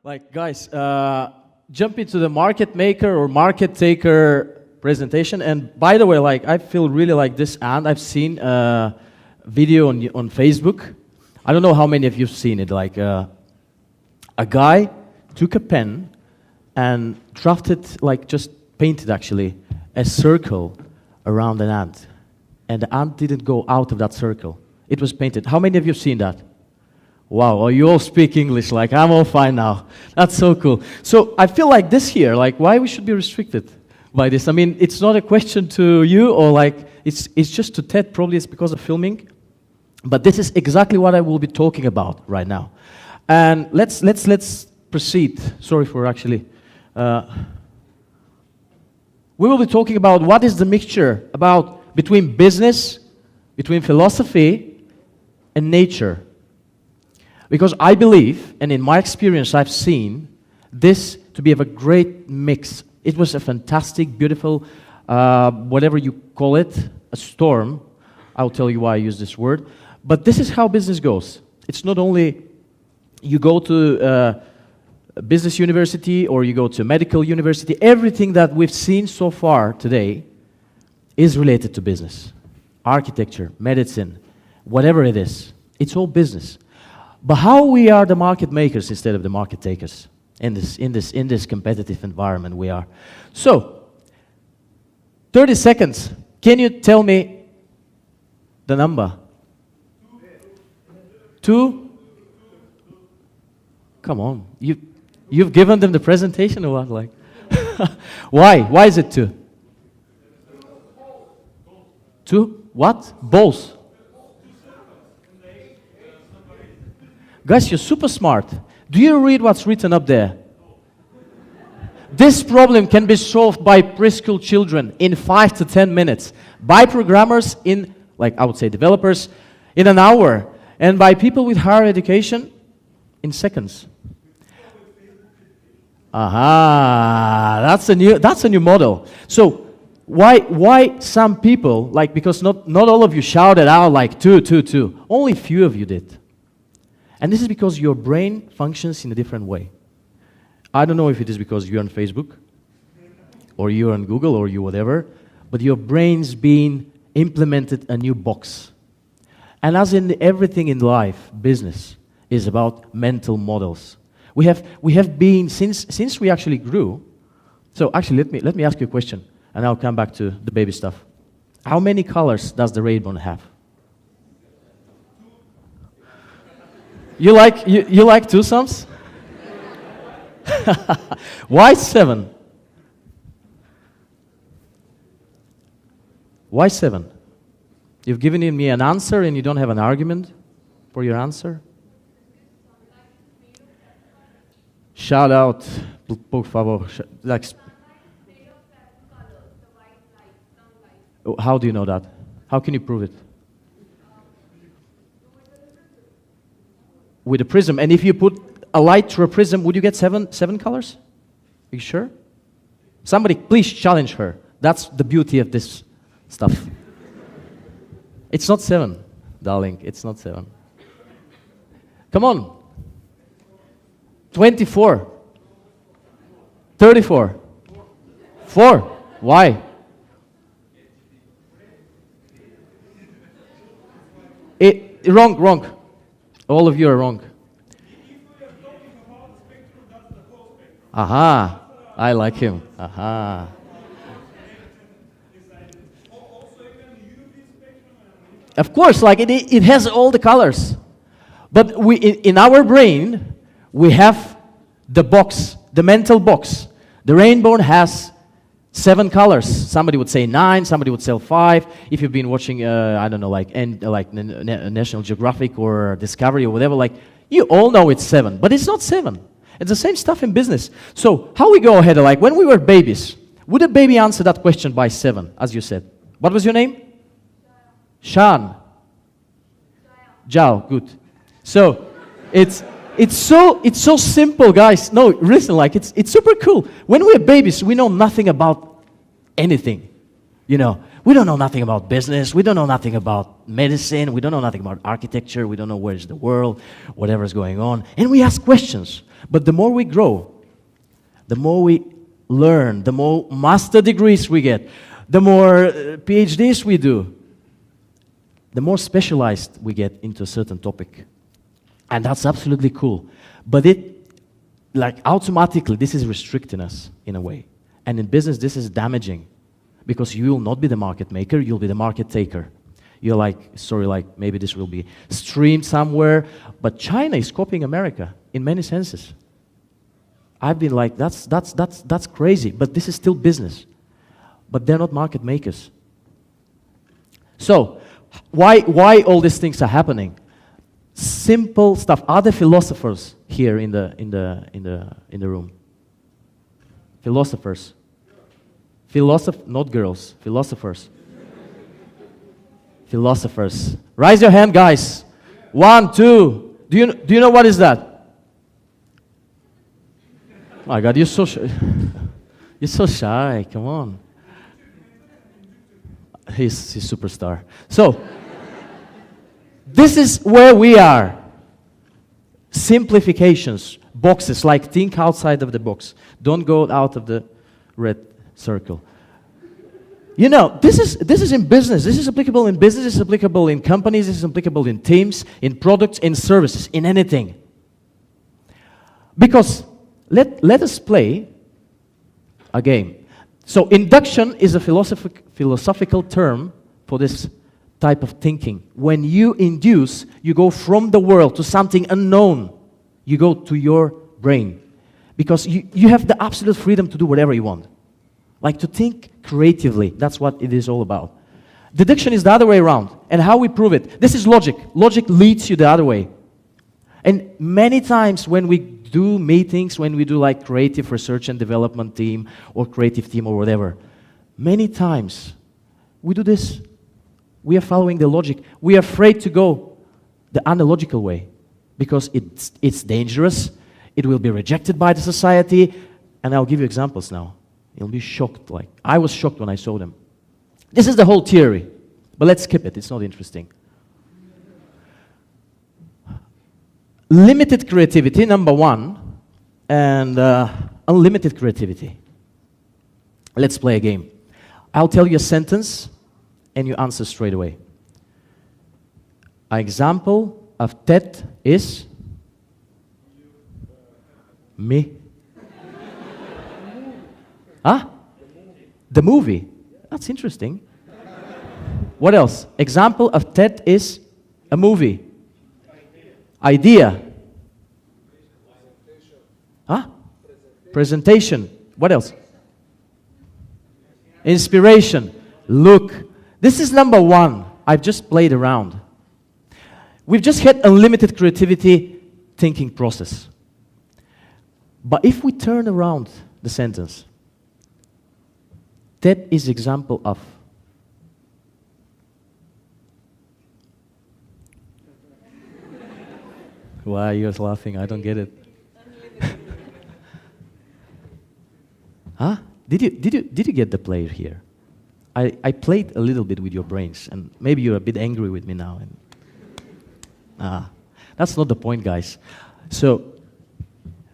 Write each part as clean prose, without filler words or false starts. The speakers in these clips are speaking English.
Like, guys, jump into the market maker or market taker presentation. And by the way, like, I feel really like this, and I've seen a video on Facebook. I don't know how many of you've seen it. Like, a guy took a pen and drafted, like, just painted actually, a circle around an ant. And the ant didn't go out of that circle. It was painted. How many of you have seen that? Wow, well, you all speak English, like, I'm all fine now. That's so cool. So I feel like this here, like, why we should be restricted by this? I mean, it's not a question to you, or like, it's just to Ted, probably it's because of filming. But this is exactly what I will be talking about right now. And let's proceed. Sorry for actually. We will be talking about what is the mixture between business, between philosophy, and nature. Because I believe, and in my experience I've seen, this to be of a great mix. It was a fantastic, beautiful, whatever you call it, a storm. I'll tell you why I use this word. But this is how business goes. It's not only you go to a business university or you go to a medical university. Everything that we've seen so far today is related to business. Architecture, medicine, whatever it is. It's all business. But how we are the market makers instead of the market takers in this competitive environment we are. So, 30 seconds. Can you tell me the number? 2? Come on. You've given them the presentation or what? Like, why? Why is it 2? 2? What? Balls. Guys, you're super smart. Do you read what's written up there? This problem can be solved by preschool children in 5 to 10 minutes, by programmers in, like I would say developers, in an hour, and by people with higher education in seconds. Aha, that's a new model. So why some people, like, because not all of you shouted out like 2, 2, 2. Only few of you did. And this is because your brain functions in a different way. I don't know if it is because you're on Facebook, or you're on Google, or you whatever, but your brain's been implemented a new box. And as in everything in life, business is about mental models. We have been, since we actually grew, so actually let me ask you a question, and I'll come back to the baby stuff. How many colors does the rainbow have? You like two sums? Why 7? Why 7? You've given me an answer and you don't have an argument for your answer? Shout out, por favor. How do you know that? How can you prove it? With a prism. And if you put a light through a prism, would you get seven colors? Are you sure? Somebody please challenge her. That's the beauty of this stuff. It's not 7, darling. It's not 7. Come on. 24. 34. 4. Why? Wrong. All of you are wrong. Aha, I like him. Aha. Of course, like it has all the colors. But in our brain, we have the box, the mental box. The rainbow has 7 colors. Somebody would say 9, somebody would say 5. If you've been watching, I don't know, like National Geographic or Discovery or whatever, like, you all know it's 7, but it's not 7. It's the same stuff in business. So how we go ahead, like when we were babies, would a baby answer that question by 7, as you said? What was your name? Shan. Jao, good. So it's so simple, guys. No, listen, like it's super cool. When we're babies, we know nothing about anything. You know, we don't know nothing about business. We don't know nothing about medicine. We don't know nothing about architecture. We don't know where is the world, whatever is going on. And we ask questions. But the more we grow, the more we learn, the more master degrees we get, the more PhDs we do, the more specialized we get into a certain topic. And that's absolutely cool. But automatically, this is restricting us in a way. And in business, this is damaging. Because you will not be the market maker, you'll be the market taker. You're maybe this will be streamed somewhere, but China is copying America in many senses. I've been like, that's crazy, but this is still business. But they're not market makers. So, why all these things are happening? Simple stuff. Are there philosophers here in the room? Philosophers. Not girls, philosophers. Philosophers. Raise your hand, guys. 1, 2. Do you know what is that? My God, you're so shy. You're so shy. Come on. He's superstar. So, this is where we are. Simplifications, boxes, like think outside of the box. Don't go out of the red circle. You know, this is in business. This is applicable in business. This is applicable in companies. This is applicable in teams, in products, in services, in anything. Because let us play a game. So induction is a philosophical term for this type of thinking. When you induce, you go from the world to something unknown. You go to your brain. Because you have the absolute freedom to do whatever you want. Like to think creatively. That's what it is all about. Deduction is the other way around. And how we prove it? This is logic. Logic leads you the other way. And many times when we do meetings, when we do like creative research and development team or creative team or whatever, many times we do this. We are following the logic. We are afraid to go the analogical way because it's dangerous. It will be rejected by the society. And I'll give you examples now. You'll be shocked. Like I was shocked when I saw them. This is the whole theory. But let's skip it. It's not interesting. Limited creativity, number one, and unlimited creativity. Let's play a game. I'll tell you a sentence, and you answer straight away. An example of TED is me. Huh? The movie. That's interesting. What else? Example of TED is a movie. Idea. Huh? Presentation. What else? Inspiration. Look. This is number one. I've just played around. We've just had unlimited creativity thinking process. But if we turn around the sentence, that is example of. Why are you guys laughing? I don't get it. Huh? Did you get the play here? I played a little bit with your brains, and maybe you're a bit angry with me now. That's not the point, guys. So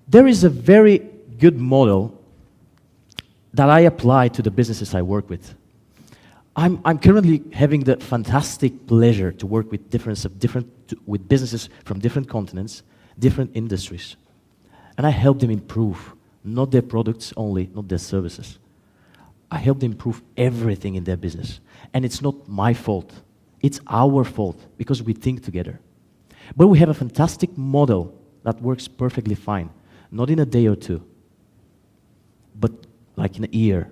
there is a very good model that I apply to the businesses I work with. I'm currently having the fantastic pleasure to work with with businesses from different continents, different industries. And I help them improve, not their products only, not their services. I help them improve everything in their business. And it's not my fault. It's our fault because we think together. But we have a fantastic model that works perfectly fine. Not in a day or two, but like in a year.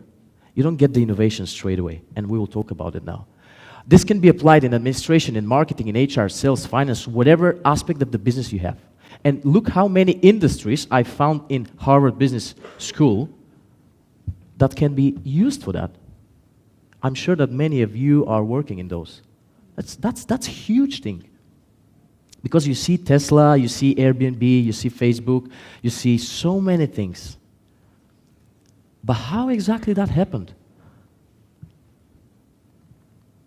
You don't get the innovation straight away, and we will talk about it now. This can be applied in administration, in marketing, in HR, sales, finance, whatever aspect of the business you have. And look how many industries I found in Harvard Business School that can be used for that. I'm sure that many of you are working in those. That's a huge thing. Because you see Tesla, you see Airbnb, you see Facebook, you see so many things. But how exactly that happened?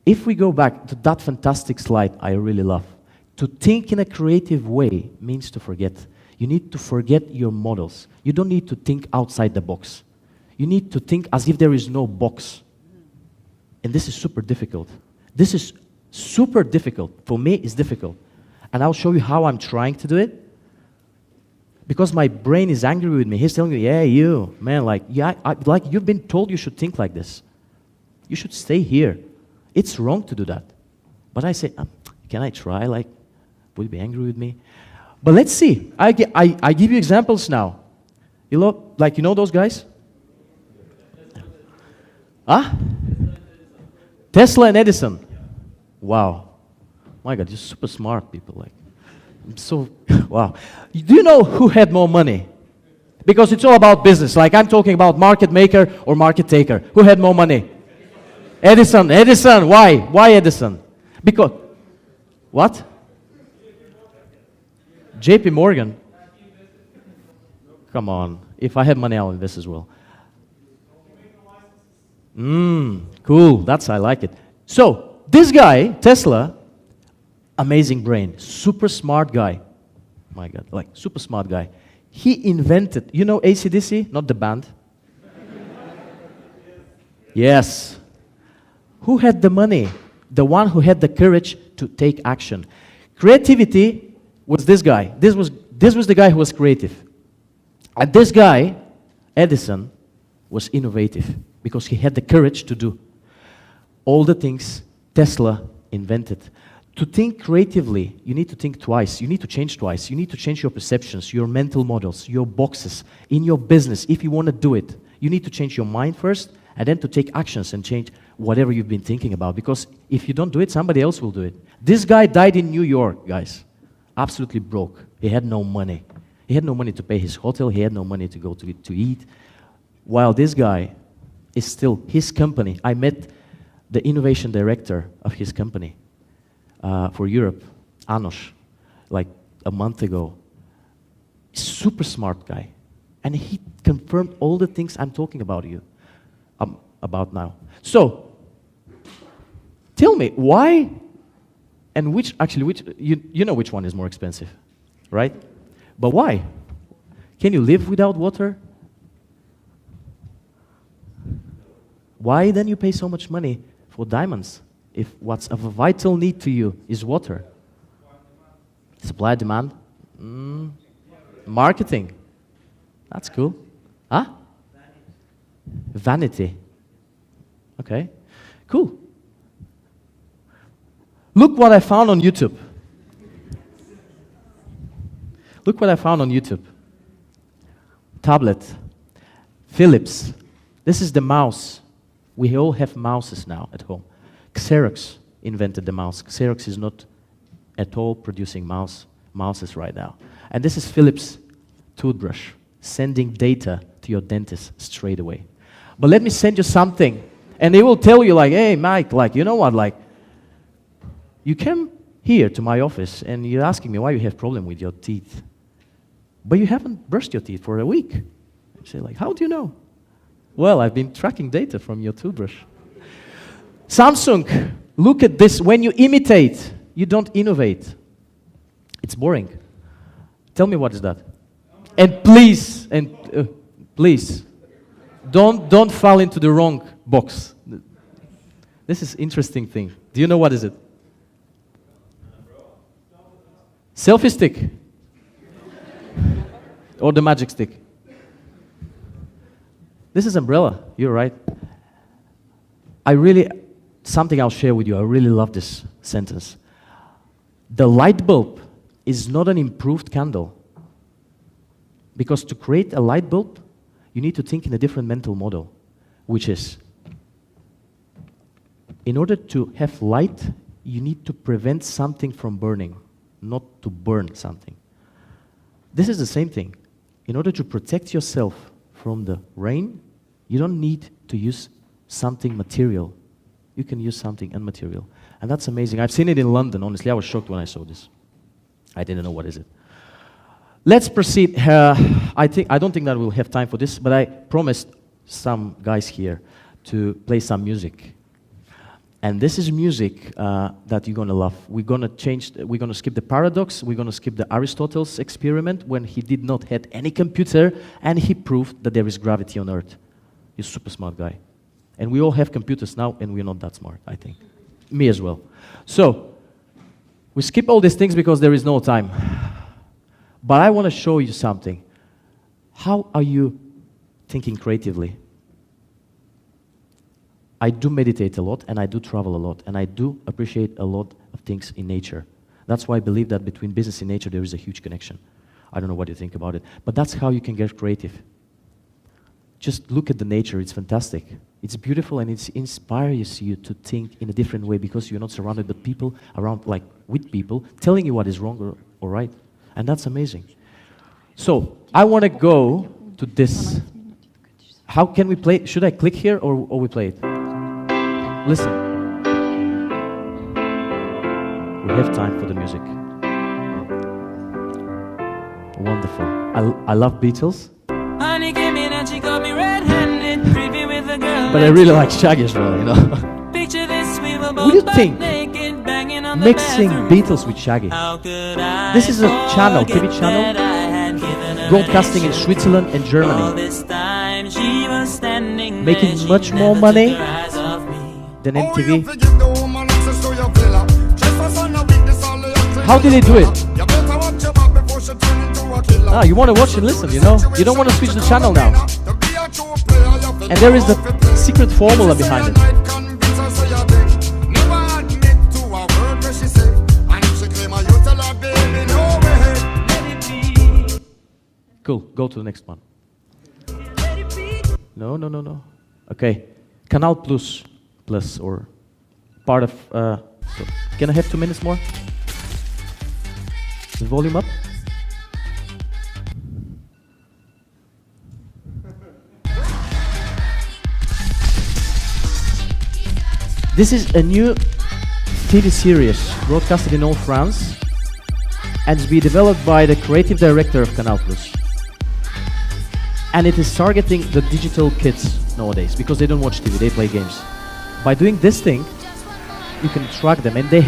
If we go back to that fantastic slide I really love, to think in a creative way means to forget. You need to forget your models. You don't need to think outside the box. You need to think as if there is no box. And this is super difficult. This is super difficult. For me, it's difficult. And I'll show you how I'm trying to do it. Because my brain is angry with me. He's telling me, yeah, you, man, like, yeah, like you've been told you should think like this. You should stay here. It's wrong to do that. But I say, can I try? Like, will you be angry with me? But let's see. I give you examples now. You know those guys? Huh? Tesla and Edison. Wow. My God, you're super smart people. Like, I'm so, wow. Do you know who had more money? Because it's all about business. Like I'm talking about market maker or market taker. Who had more money? Edison. Edison. Why? Why Edison? Because, what? JP Morgan. Come on. If I have money, I'll invest as well. Cool. I like it. So, this guy, Tesla, amazing brain, super smart guy. My God, like super smart guy. He invented, you know AC/DC? Not the band. Yes. Who had the money? The one who had the courage to take action. Creativity was this guy. This was the guy who was creative. And this guy, Edison, was innovative because he had the courage to do all the things Tesla invented. To think creatively, you need to think twice. You need to change twice. You need to change your perceptions, your mental models, your boxes. In your business, if you want to do it, you need to change your mind first and then to take actions and change whatever you've been thinking about. Because if you don't do it, somebody else will do it. This guy died in New York, guys. Absolutely broke. He had no money. He had no money to pay his hotel. He had no money to go to eat. While this guy is still his company. I met the innovation director of his company for Europe, Anos, like a month ago. Super smart guy. And he confirmed all the things I'm talking about about now. So, tell me, why and which you know which one is more expensive, right? But why? Can you live without water? Why then you pay so much money for diamonds if what's of a vital need to you is water? Supply, demand? Marketing. That's cool. Huh? Vanity. Okay, cool. Look what I found on YouTube. Look what I found on YouTube. Tablet. Philips. This is the mouse. We all have mouses now at home. Xerox invented the mouse. Xerox is not at all producing mouses right now. And this is Philips toothbrush, sending data to your dentist straight away. But let me send you something. And they will tell you like, hey, Mike, like, you know what, like, you came here to my office and you're asking me why you have problem with your teeth. But you haven't brushed your teeth for a week. I say like, how do you know? Well, I've been tracking data from your toothbrush. Samsung, look at this. When you imitate, you don't innovate. It's boring. Tell me what is that? And please, don't fall into the wrong box. This is interesting thing. Do you know what is it? Selfie stick. Or the magic stick. This is umbrella. You're right. Something I'll share with you. I really love this sentence. The light bulb is not an improved candle. Because to create a light bulb, you need to think in a different mental model, which is, in order to have light, you need to prevent something from burning, not to burn something. This is the same thing. In order to protect yourself from the rain, you don't need to use something material. You can use something immaterial. And that's amazing. I've seen it in London. Honestly, I was shocked when I saw this. I didn't know what is it. Let's proceed. I don't think that we'll have time for this, but I promised some guys here to play some music. And this is music that you're gonna love. We're gonna skip the paradox, we're gonna skip the Aristotle's experiment when he did not have any computer and he proved that there is gravity on Earth. He's a super smart guy. And we all have computers now and we're not that smart, I think. Me as well. So, we skip all these things because there is no time. But I wanna show you something. How are you thinking creatively? I do meditate a lot, and I do travel a lot, and I do appreciate a lot of things in nature. That's why I believe that between business and nature there is a huge connection. I don't know what you think about it, but that's how you can get creative. Just look at the nature, it's fantastic. It's beautiful and it inspires you to think in a different way because you're not surrounded by people around, like with people, telling you what is wrong or right. And that's amazing. So, I want to go to this. How can we play? Should I click here or we play it? Listen. We have time for the music. Wonderful. I love Beatles. But I really like Shaggy as well, you know. What do you think? Mixing Beatles with Shaggy. This is a channel, TV channel, broadcasting in Switzerland and Germany. Making much more money than MTV. How did they do it? You want to watch and listen, you know? You don't want to switch the channel now. And there is the secret formula behind it. Cool, go to the next one. No. Okay, Canal Plus, or part of, can I have 2 minutes more? The volume up? This is a new TV series broadcasted in all France and it's being developed by the creative director of Canal Plus. And it is targeting the digital kids nowadays because they don't watch TV, they play games. By doing this thing, you can track them and they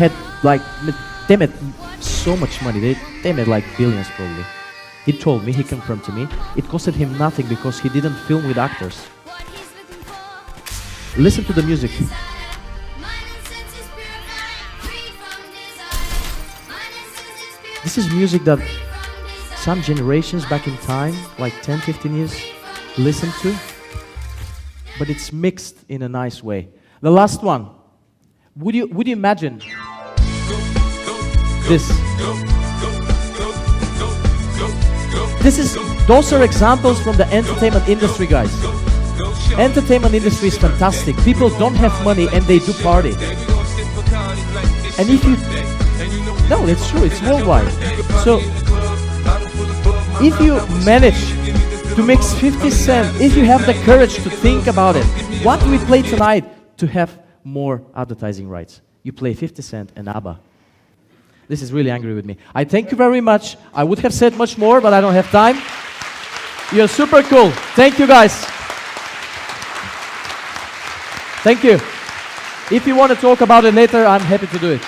made so much money, they made like billions probably. He told me, he confirmed to me, it costed him nothing because he didn't film with actors. Listen to the music. This is music that some generations back in time, like 10, 15 years, listened to, but it's mixed in a nice way. The last one, would you imagine this? Those are examples from the entertainment industry, guys. Entertainment industry is fantastic. People don't have money and they do party. And if you... No, it's true, it's worldwide. So, if you manage to mix 50 Cent, if you have the courage to think about it, what do we play tonight to have more advertising rights? You play 50 Cent and ABBA. This is really angry with me. I thank you very much. I would have said much more, but I don't have time. You're super cool. Thank you, guys. Thank you. If you want to talk about it later, I'm happy to do it.